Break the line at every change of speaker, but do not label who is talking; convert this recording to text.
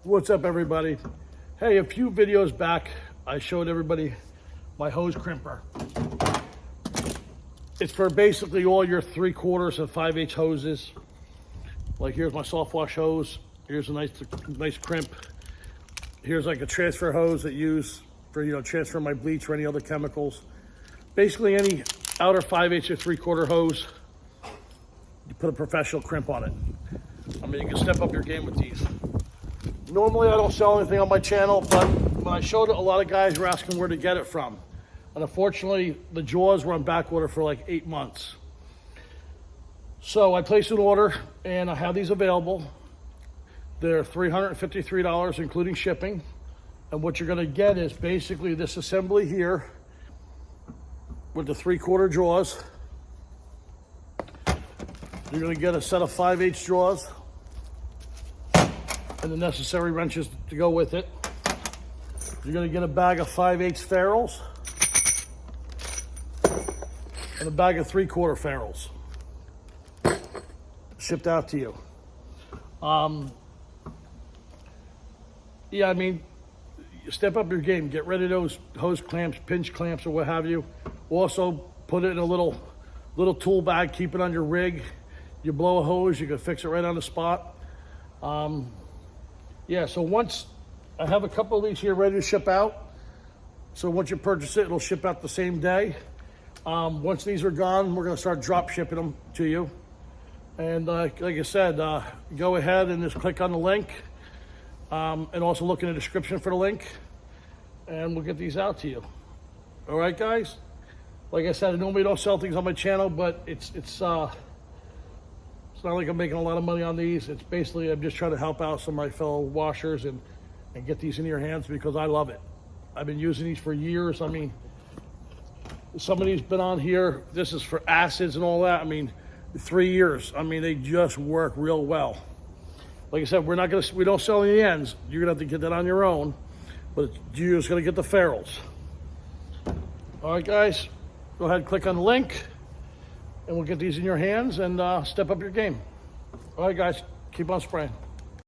What's up, everybody? Hey, a few videos back, I showed everybody my hose crimper. It's for basically all your 3/4 and 5/8 hoses. Like here's my soft wash hose. Here's a nice crimp. Here's like a transfer hose that you use for, transfer my bleach or any other chemicals. Basically any outer 5/8 or 3/4 hose, you put a professional crimp on it. I mean, you can step up your game with these. Normally I don't sell anything on my channel, but when I showed it, a lot of guys were asking where to get it from. And unfortunately, the jaws were on back order for like 8 months. So I placed an order and I have these available. They're $353, including shipping. And what you're gonna get is basically this assembly here with the 3/4 jaws. You're gonna get a set of 5/8 jaws and the necessary wrenches to go with it. You're gonna get a bag of 5/8 ferrels and a bag of 3/4 ferrels shipped out to you. Yeah, I mean, step up your game. Get rid of those hose clamps, pinch clamps, or what have you. Also, put it in a little tool bag. Keep it on your rig. You blow a hose, you can fix it right on the spot. Yeah, so once I have a couple of these here ready to ship out. So once you purchase it, it'll ship out the same day. Once these are gone, we're gonna start drop shipping them to you. And like I said, go ahead and just click on the link. And also look in the description for the link. And we'll get these out to you. All right, guys? Like I said, I normally don't sell things on my channel, but it's not like I'm making a lot of money on these. It's basically, I'm just trying to help out some of my fellow washers and get these in your hands because I love it. I've been using these for years. I mean, somebody's been on here. This is for acids and all that. I mean, 3 years. I mean, they just work real well. Like I said, we don't sell any ends. You're gonna have to get that on your own, but you're just gonna get the ferrles. All right, guys, go ahead and click on the link. And we'll get these in your hands and step up your game. All right, guys, keep on spraying.